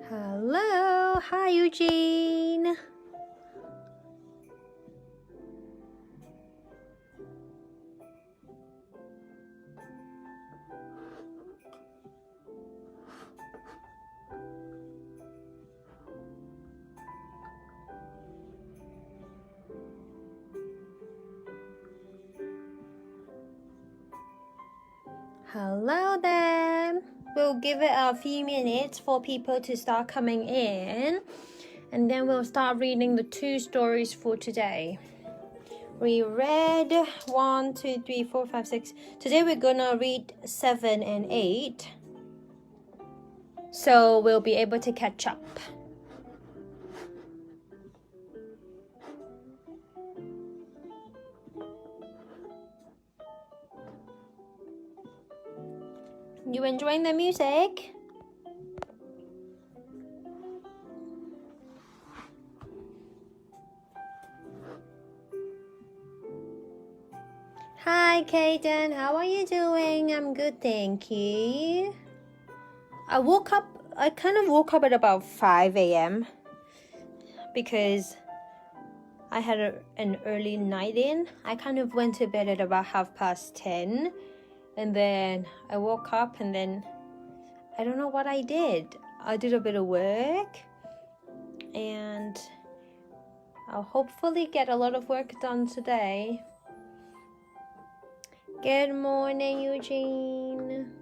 Hello, hi Eugene. Hello there. We'll give it a few minutes for people to start coming in, and then we'll start reading the 2 stories for today. We read 1, 2, 3, 4, 5, 6. Today we're gonna read 7 and 8, so we'll be able to catch up. You enjoying the music? Hi Kaden, how are you doing? I'm good, thank you. I kind of woke up at about 5 a.m. because I had an early night in. I kind of went to bed at about 10:30, and then I woke up, and then I don't know what I did. I did a bit of work, and I'll hopefully get a lot of work done today. Good morning, Eugene.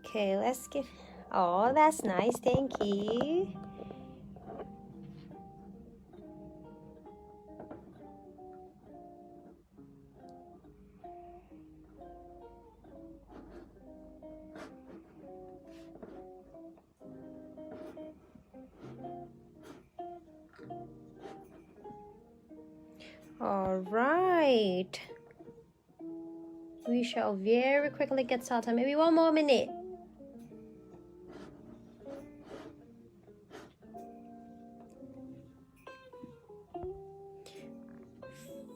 Okay, let's get... Oh, that's nice, thank you. All right. We shall very quickly get started. Maybe 1 more minute.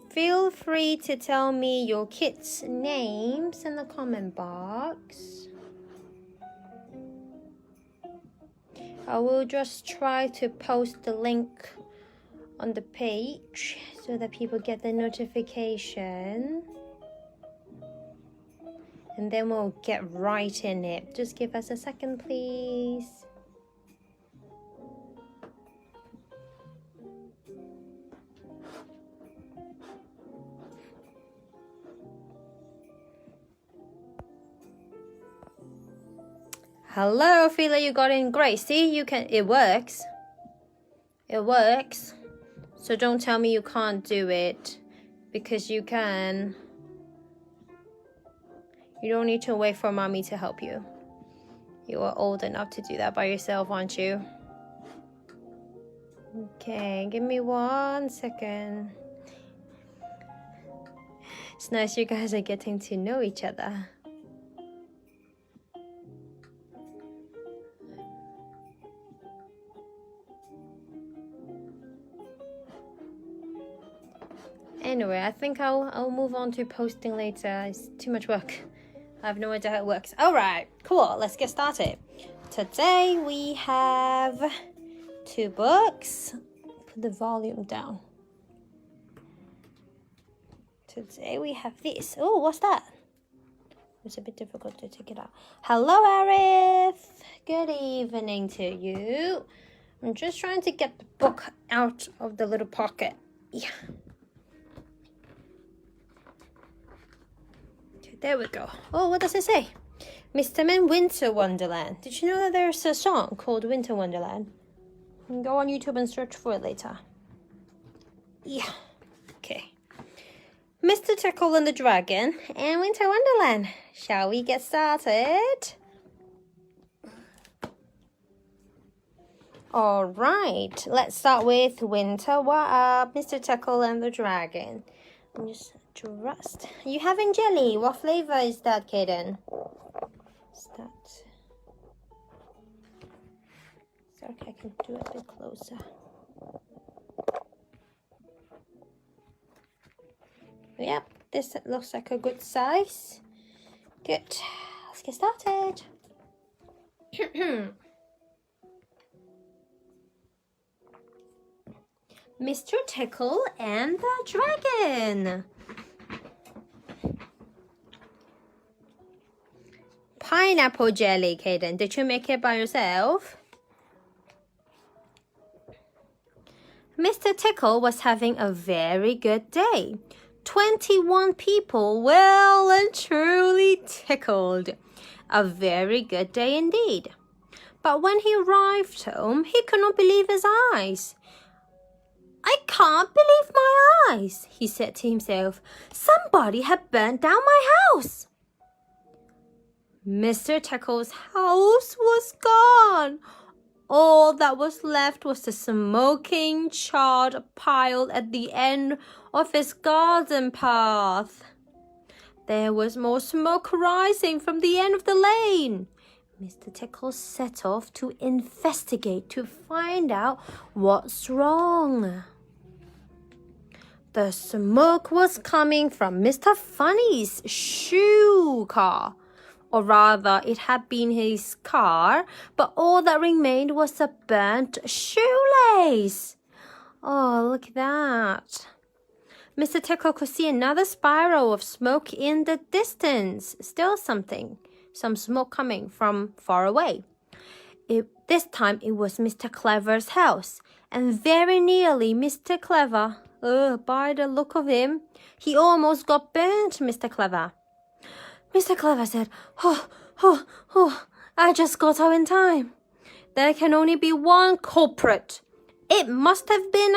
Feel free to tell me your kids' names in the comment box. I will just try to post the link on the page so that people get the notification. And then we'll get right in it. Just give us a second, please. Hello, Ophelia, you got in great. See, you can, it works. It works. So don't tell me you can't do it, because you can. You don't need to wait for mommy to help you. You are old enough to do that by yourself, aren't you? Okay, give me 1 second. It's nice you guys are getting to know each other. Anyway, I think I'll move on to posting later. It's too much work. I have no idea how it works. All right, cool. Let's get started. Today we have 2 books. Put the volume down. Today we have this. Oh, what's that? It's a bit difficult to take it out. Hello, Arif. Good evening to you. I'm just trying to get the book out of the little pocket. Yeah. There we go. Oh, what does it say? Mr. Man, Winter Wonderland. Did you know that there's a song called Winter Wonderland? You can go on YouTube and search for it later. Yeah. Okay. Mr. Tickle and the Dragon and Winter Wonderland. Shall we get started? All right. Let's start with Winter. What up, Mr. Tickle and the Dragon? I'm just... You having jelly? What flavor is that, Kaden? Is that... So okay, I can do it a bit closer. Yep, this looks like a good size. Good. Let's get started. Mr. Tickle and the Dragon. Pineapple jelly, Kaden. Did you make it by yourself? Mr. Tickle was having a very good day. 21 people well and truly tickled. A very good day indeed. But when he arrived home, he could not believe his eyes. I can't believe my eyes, he said to himself. Somebody had burnt down my house. Mr. Tickle's house was gone. All that was left was the smoking, charred pile at the end of his garden path. There was more smoke rising from the end of the lane. Mr. Tickle set off to investigate to find out what's wrong. The smoke was coming from Mr. Funny's shoe car. Or rather, it had been his car, but all that remained was a burnt shoelace. Oh, look at that. Mr. Tickle could see another spiral of smoke in the distance. Still some smoke coming from far away. This time it was Mr. Clever's house, and very nearly Mr. Clever. By the look of him, he almost got burnt, Mr. Clever. Mr. Clever said, I just got out in time. There can only be one culprit. It must have been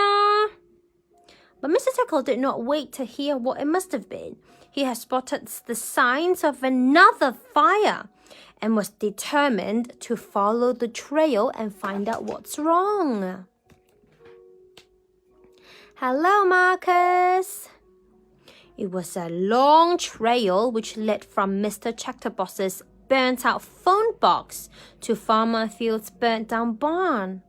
But Mr. Tickle did not wait to hear what it must have been. He had spotted the signs of another fire and was determined to follow the trail and find out what's wrong. Hello, Marcus. It was a long trail which led from Mr. Chatterbox's burnt-out phone box to Farmer Field's burnt-down barn,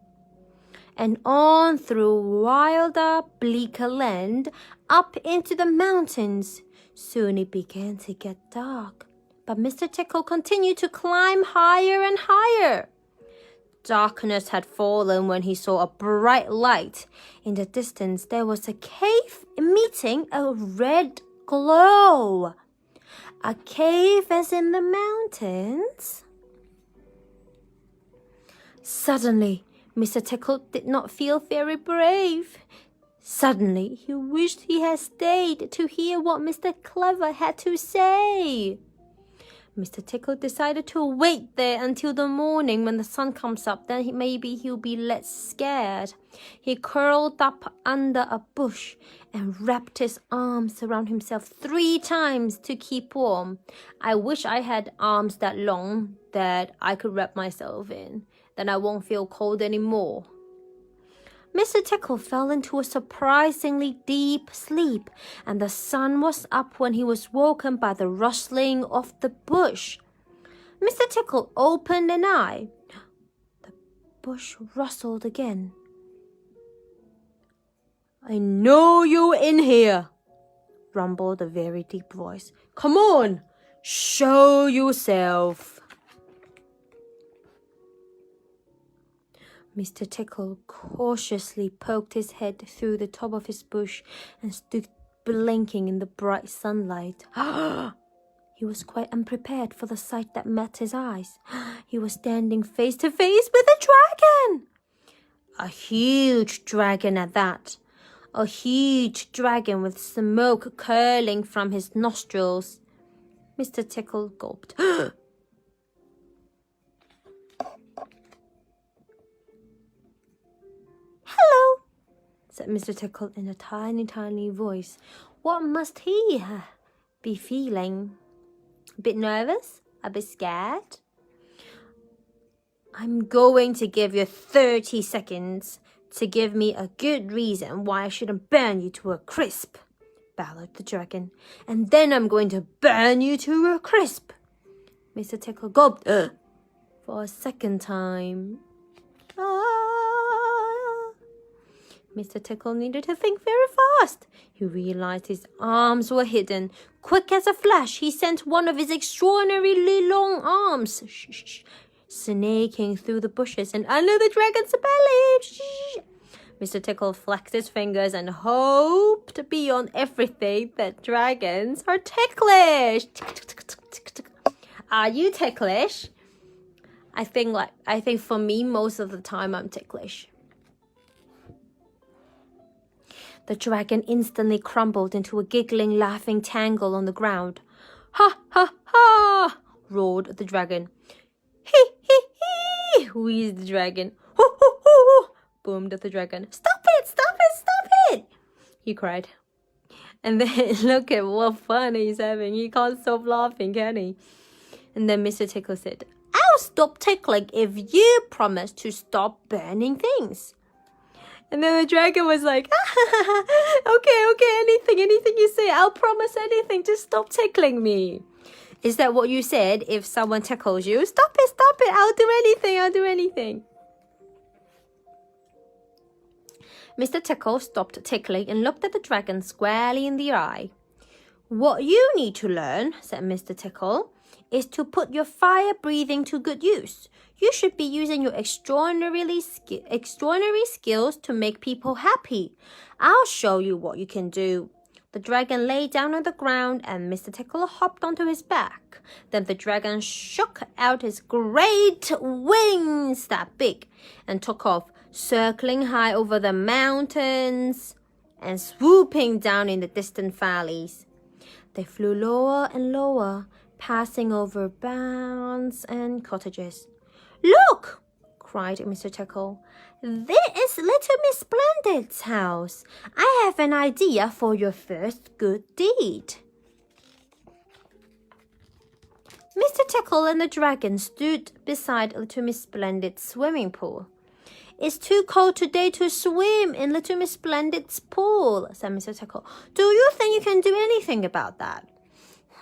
and on through wilder, bleaker land, up into the mountains. Soon it began to get dark, but Mr. Tickle continued to climb higher and higher. Darkness had fallen when he saw a bright light. In the distance, there was a cave emitting a red glow. A cave as in the mountains. Suddenly, Mr. Tickle did not feel very brave. Suddenly, he wished he had stayed to hear what Mr. Clever had to say. Mr. Tickle decided to wait there until the morning. When the sun comes up, then maybe he'll be less scared. He curled up under a bush and wrapped his arms around himself 3 times to keep warm. I wish I had arms that long that I could wrap myself in. Then I won't feel cold anymore. Mr. Tickle fell into a surprisingly deep sleep, and the sun was up when he was woken by the rustling of the bush. Mr. Tickle opened an eye. The bush rustled again. I know you're in here, rumbled a very deep voice. Come on, show yourself. Mr. Tickle cautiously poked his head through the top of his bush and stood blinking in the bright sunlight. He was quite unprepared for the sight that met his eyes. He was standing face to face with a dragon. A huge dragon at that. A huge dragon with smoke curling from his nostrils. Mr. Tickle gulped. Hello, said Mr. Tickle in a tiny, tiny voice. What must he be feeling? A bit nervous? A bit scared? I'm going to give you 30 seconds to give me a good reason why I shouldn't burn you to a crisp, bellowed the dragon. And then I'm going to burn you to a crisp. Mr. Tickle gulped for a second time. Mr. Tickle needed to think very fast. He realized his arms were hidden. Quick as a flash, he sent one of his extraordinarily long arms snaking through the bushes and under the dragon's belly. Mr. Tickle flexed his fingers and hoped beyond everything that dragons are ticklish. Are you ticklish? I think for me, most of the time I'm ticklish. The dragon instantly crumbled into a giggling, laughing tangle on the ground. Ha, ha, ha, roared the dragon. Hee, hee, hee, wheezed the dragon. Hoo, hoo, hoo, hoo, boomed the dragon. Stop it, stop it, stop it, he cried. And then look at what fun he's having. He can't stop laughing, can he? And then Mr. Tickle said, I'll stop tickling if you promise to stop burning things. And then the dragon was like, okay, anything you say. I'll promise anything. Just stop tickling me. Is that what you said if someone tickles you? Stop it. I'll do anything. Mr. Tickle stopped tickling and looked at the dragon squarely in the eye. What you need to learn, said Mr. Tickle, is to put your fire breathing to good use. You should be using your extraordinary skills to make people happy. I'll show you what you can do. The dragon lay down on the ground and Mr. Tickle hopped onto his back. Then the dragon shook out his great wings that big and took off, circling high over the mountains and swooping down in the distant valleys. They flew lower and lower, passing over barns and cottages. Look! cried Mr. Tickle. There is little Miss Splendid's house. I have an idea for your first good deed. Mr. Tickle and the dragon stood beside little Miss Splendid's swimming pool. It's too cold today to swim in little Miss Splendid's pool, said Mr. Tickle. Do you think you can do anything about that?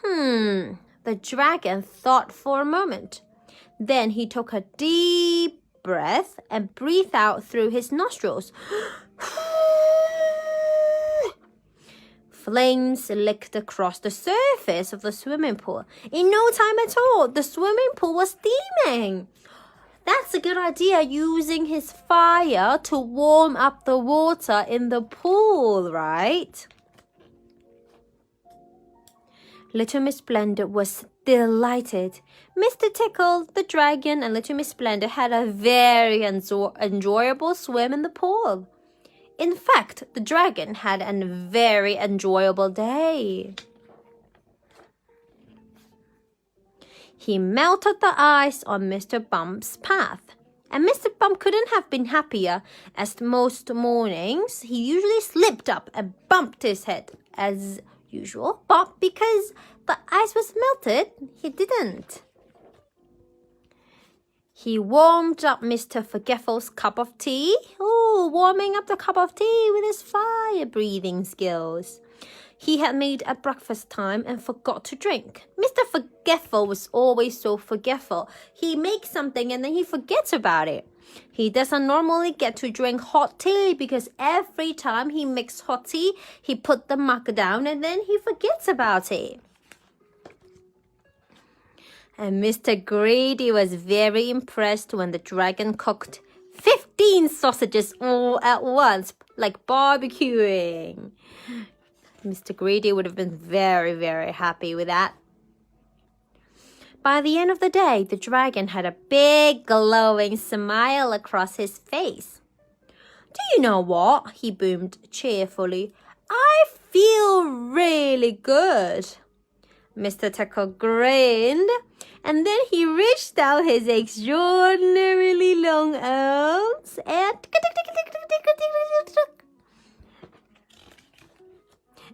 The dragon thought for a moment. Then he took a deep breath and breathed out through his nostrils. Flames licked across the surface of the swimming pool. In no time at all, the swimming pool was steaming. That's a good idea, using his fire to warm up the water in the pool, right? Little Miss Splendid was delighted. Mr. Tickle, the dragon, and Little Miss Splendid had a very enjoyable swim in the pool. In fact, the dragon had a very enjoyable day. He melted the ice on Mr. Bump's path. And Mr. Bump couldn't have been happier, as most mornings he usually slipped up and bumped his head as usual, but because the ice was melted, he didn't. He warmed up Mr. Forgetful's cup of tea. Warming up the cup of tea with his fire-breathing skills. He had made at breakfast time and forgot to drink. Mr. Forgetful was always so forgetful. He makes something and then he forgets about it. He doesn't normally get to drink hot tea because every time he makes hot tea, he put the mug down and then he forgets about it. And Mr. Greedy was very impressed when the dragon cooked 15 sausages all at once, like barbecuing. Mr. Greedy would have been very, very happy with that. By the end of the day, the dragon had a big glowing smile across his face. Do you know what? He boomed cheerfully. I feel really good. Mr. Tickle grinned, and then he reached out his extraordinarily long arms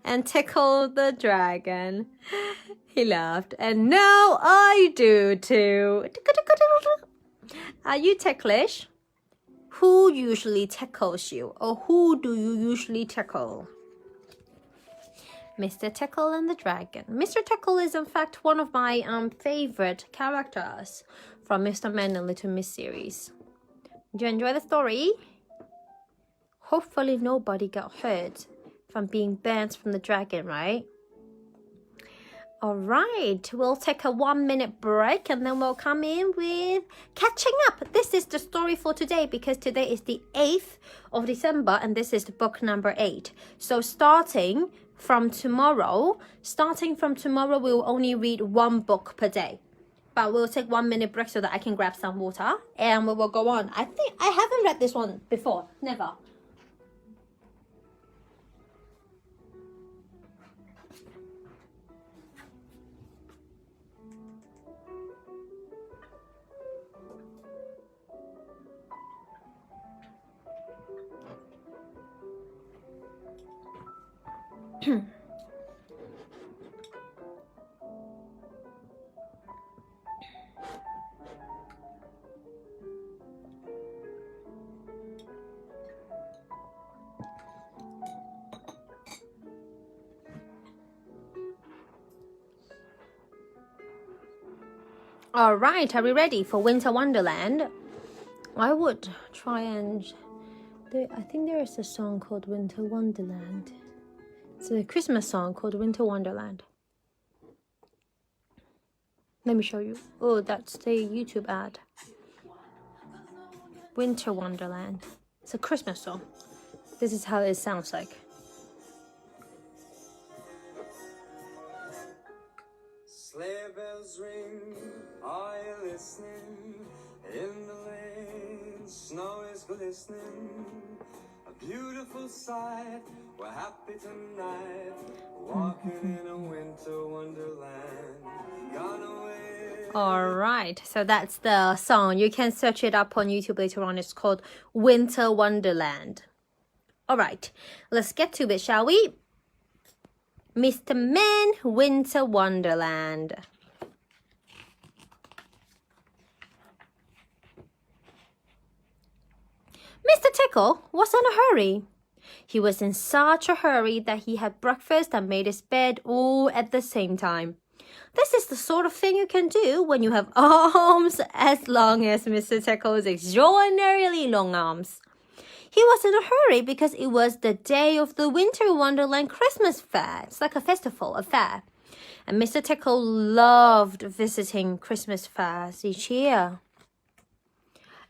and tickled the dragon. He laughed, and now I do too. Are you ticklish? Who usually tickles you, or who do you usually tickle? Mr. Tickle and the Dragon. Mr. Tickle is in fact one of my favorite characters from Mr. Man and Little Miss series. Did you enjoy the story? Hopefully nobody got hurt from being burnt from the dragon, right? All right, we'll take a 1-minute break and then we'll come in with catching up. This is the story for today because today is the 8th of December and this is the book number 8. So starting from tomorrow, we'll only read 1 book per day. But we'll take 1-minute break so that I can grab some water and we will go on. I think I haven't read this one before, never. All right, are we ready for Winter Wonderland? I would try and... I think there is a song called Winter Wonderland. It's a Christmas song called Winter Wonderland. Let me show you. Oh, that's the YouTube ad. Winter Wonderland. It's a Christmas song. This is how it sounds like. Sleigh bells ring, are you listening? In the lane, snow is glistening. A beautiful sight, we're happy tonight. Walking in a winter wonderland. Gone away. All right, so that's the song. You can search it up on YouTube later on. It's called Winter Wonderland. All right, let's get to it, shall we? Mr. Man, Winter Wonderland. Mr. Tickle was in a hurry. He was in such a hurry that he had breakfast and made his bed all at the same time. This is the sort of thing you can do when you have arms as long as Mr. Tickle's extraordinarily long arms. He was in a hurry because it was the day of the Winter Wonderland Christmas Fair. It's like a festival, a fair. And Mr. Tickle loved visiting Christmas fairs each year.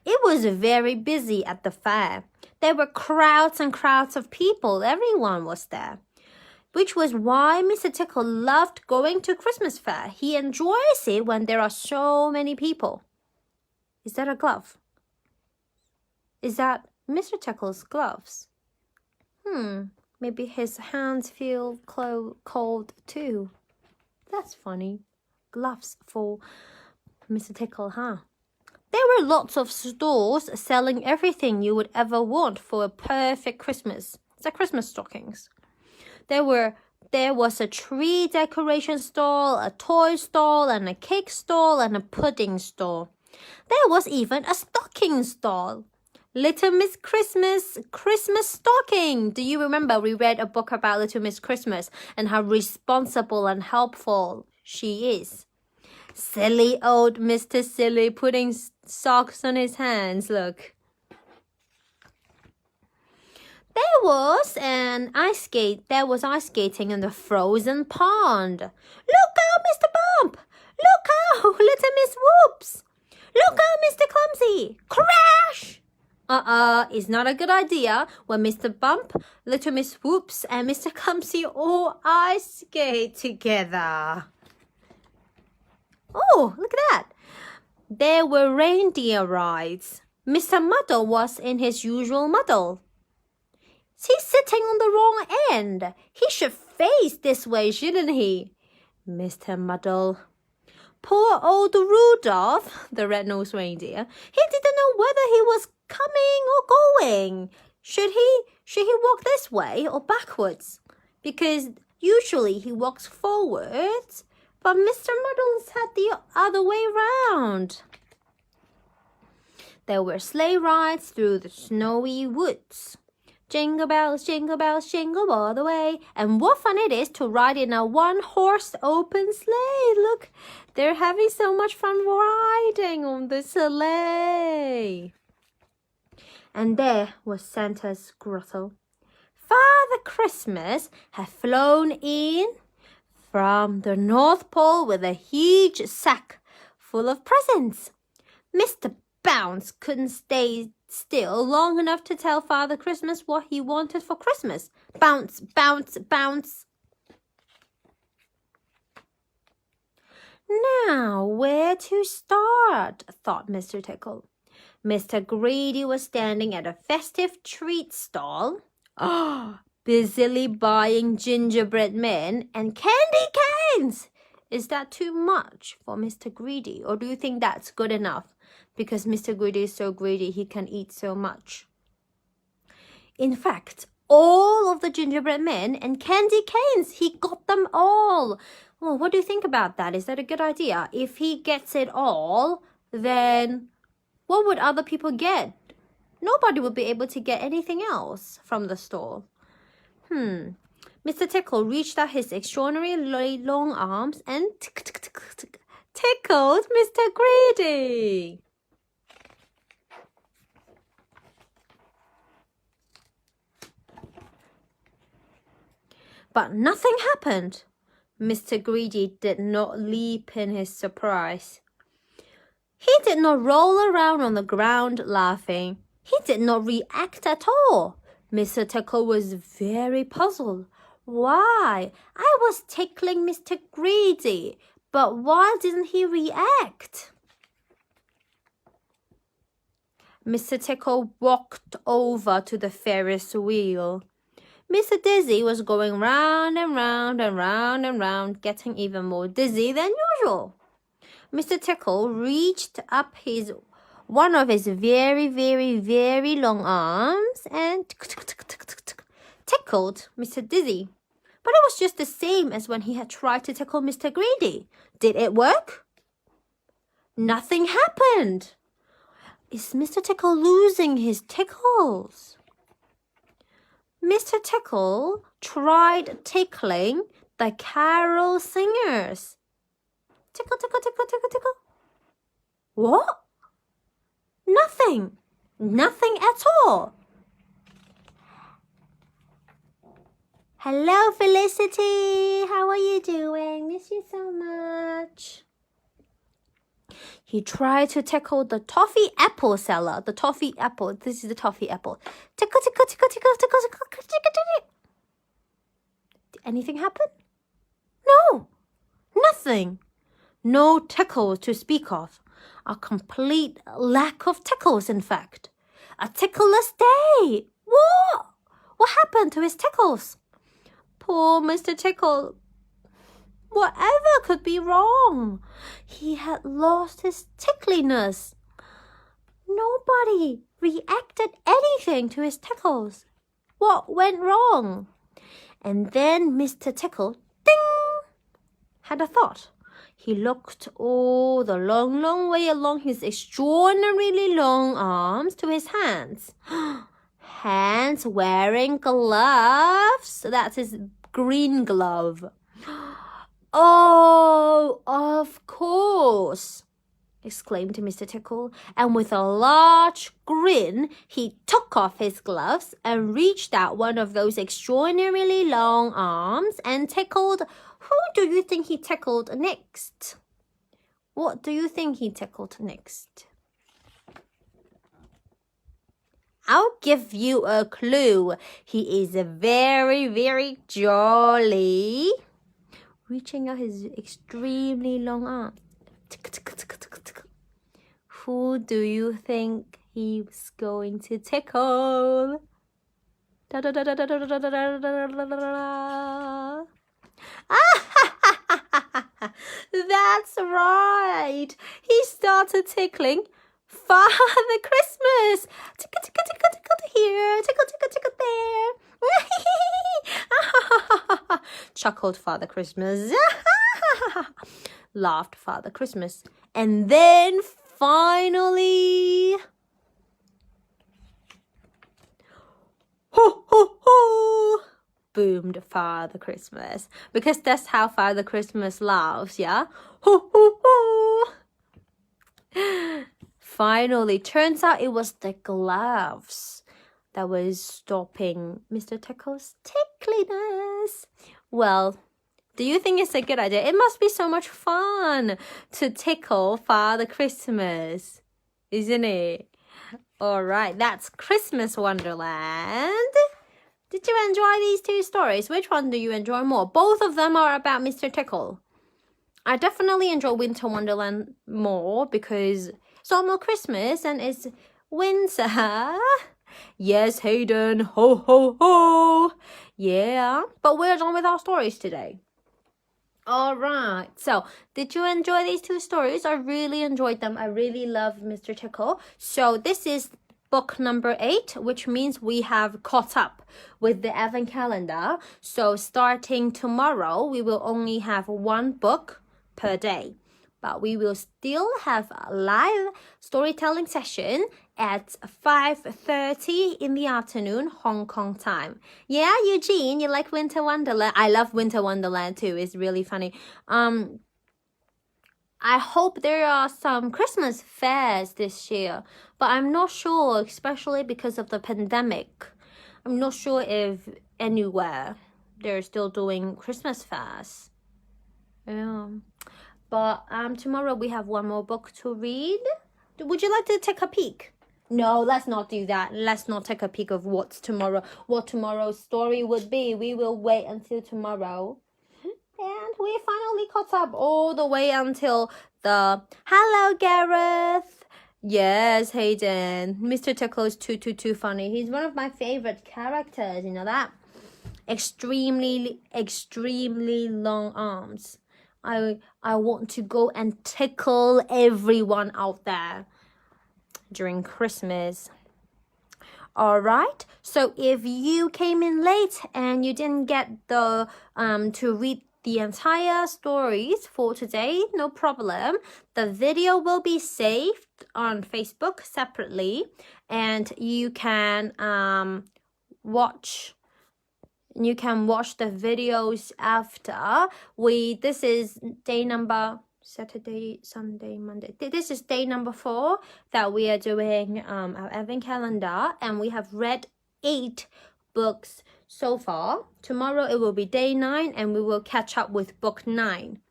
It was very busy at the fair. There were crowds and crowds of people. Everyone was there. Which was why Mr. Tickle loved going to Christmas fair. He enjoys it when there are so many people. Is that a glove? Is that Mr. Tickle's gloves? Maybe his hands feel cold too. That's funny. Gloves for Mr. Tickle, huh? There were lots of stores selling everything you would ever want for a perfect Christmas. It's like Christmas stockings. There was a tree decoration stall, a toy stall, and a cake stall, and a pudding stall. There was even a stocking stall. Little Miss Christmas stocking. Do you remember we read a book about Little Miss Christmas and how responsible and helpful she is? Silly old Mr. Silly putting socks on his hands, look. There was ice skating in the frozen pond. Look out, Mr. Bump! Look out, Little Miss Whoops! Look out, Mr. Clumsy! Crash! It's not a good idea when Mr. Bump, Little Miss Whoops, and Mr. Clumsy all ice skate together. Oh, look at that. There were reindeer rides. Mr. Muddle was in his usual muddle. He's sitting on the wrong end. He should face this way, shouldn't he? Mr. Muddle. Poor old Rudolph, the red-nosed reindeer. He didn't know whether he was coming or going. Should he walk this way or backwards? Because usually he walks forwards, but Mr. Muddle's had the other way round. There were sleigh rides through the snowy woods. Jingle bells, jingle all the way. And what fun it is to ride in a one-horse open sleigh. Look, they're having so much fun riding on the sleigh. And there was Santa's grotto. Father Christmas had flown in. from the North Pole with a huge sack full of presents. Mr. Bounce couldn't stay still long enough to tell Father Christmas what he wanted for Christmas. Bounce, bounce, bounce. Now, where to start? Thought Mr. Tickle. Mr. Greedy was standing at a festive treat stall, busily buying gingerbread men and candy canes. Is that too much for Mr. Greedy, or do you think that's good enough? Because Mr. Greedy is so greedy, he can eat so much. In fact, all of the gingerbread men and candy canes, he got them all. Well, what do you think about that? Is that a good idea? If he gets it all, then what would other people get? Nobody would be able to get anything else from the store. Mr. Tickle reached out his extraordinarily long arms and tickled Mr. Greedy. But nothing happened. Mr. Greedy did not leap in his surprise. He did not roll around on the ground laughing. He did not react at all. Mr. Tickle was very puzzled. Why? I was tickling Mr. Greedy, but why didn't he react? Mr. Tickle walked over to the Ferris wheel. Mr. Dizzy was going round and round and round and round, getting even more dizzy than usual. Mr. Tickle reached up one of his very, very, very long arms and tickled Mr. Dizzy. But it was just the same as when he had tried to tickle Mr. Greedy. Did it work? Nothing happened. Is Mr. Tickle losing his tickles? Mr. Tickle tried tickling the carol singers. Tickle, tickle, tickle, tickle, tickle. What? Nothing. Nothing at all. Hello, Felicity. How are you doing? Miss you so much. He tried to tickle the toffee apple seller. The toffee apple. This is the toffee apple. Tickle, tickle, tickle, tickle, tickle, tickle, tickle, tickle. Did anything happen? No. Nothing. No tickles to speak of. A complete lack of tickles, in fact. A tickleless day. What? What happened to his tickles? Poor Mr. Tickle. Whatever could be wrong? He had lost his tickliness. Nobody reacted anything to his tickles. What went wrong? And then Mr. Tickle, ding, had a thought. He looked all the long, long way along his extraordinarily long arms to his hands. Hands wearing gloves. That's his green glove. Oh, of course, exclaimed Mr. Tickle, and with a large grin, he took off his gloves and reached out one of those extraordinarily long arms and tickled. Who do you think he tickled next? What do you think he tickled next? I'll give you a clue. He is very, very jolly. Reaching out his extremely long arm. Who do you think he's going to tickle? That's right. He started tickling Father Christmas. Tickle, tickle, tickle, tickle here. Tickle, tickle, tickle there. Chuckled Father Christmas. Laughed Father Christmas. And then finally, ho, ho, ho, boomed Father Christmas. Because that's how Father Christmas laughs, yeah? Ho, ho, ho. Finally, turns out it was the gloves that was stopping Mr. Tickle's tickliness. Well, Do you think it's a good idea? It must be so much fun to tickle Father Christmas, isn't it? All right, that's Christmas Wonderland. Did you enjoy these two stories? Which one do you enjoy more? Both of them are about Mr. Tickle. I definitely enjoy Winter Wonderland more because it's almost Christmas and it's winter. Yes, Hayden. Ho, ho, ho. Yeah, but we're done with our stories today. All right. So, did you enjoy these two stories? I really enjoyed them. I really love Mr. Tickle. So, this is book number 8, which means we have caught up with the Advent calendar. So, starting tomorrow, we will only have one book per day. But we will still have a live storytelling session at 5:30 in the afternoon, Hong Kong time. Yeah, Eugene, you like Winter Wonderland? I love Winter Wonderland too. It's really funny. I hope there are some Christmas fairs this year, but I'm not sure, especially because of the pandemic. I'm not sure if anywhere they're still doing Christmas fairs. Yeah. But tomorrow we have one more book to read. Would you like to take a peek? No, let's not do that. Let's not take a peek of what tomorrow's story would be. We will wait until tomorrow. And we finally caught up all the way until the... Hello, Gareth. Yes, Hayden. Mr. Tickle is too funny. He's one of my favorite characters, you know that? Extremely long arms. I want to go and tickle everyone out there during Christmas. All right. So if you came in late and you didn't get the to read the entire stories for today, no problem. The video will be saved on Facebook separately, and you can watch the videos after. This is day number Saturday, Sunday, Monday. This is day number 4 that we are doing our Advent calendar, and we have read 8 books so far. Tomorrow it will be day 9, and we will catch up with book 9.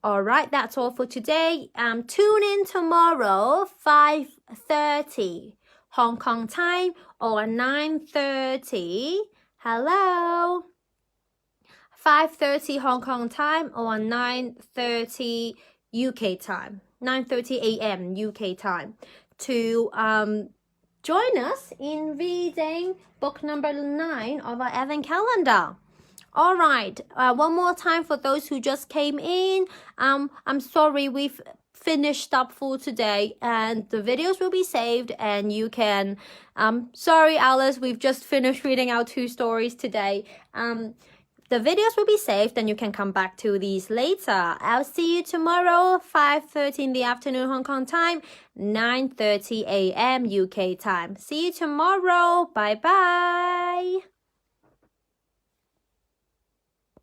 All right, that's all for today. Tune in tomorrow, 5:30 Hong Kong time or 9:30. Hello. 5:30 Hong Kong time or 9:30 UK time. 9:30 a.m. UK time to join us in reading book number 9 of our Advent calendar. All right. One more time for those who just came in. I'm sorry we've finished up for today, and the videos will be saved, and you can sorry Alice, we've just finished reading our 2 stories today. The videos will be saved, and you can come back to these later. I'll see you tomorrow, 5:30 in the afternoon Hong Kong time, 9:30 a.m. UK time. See you tomorrow. Bye bye.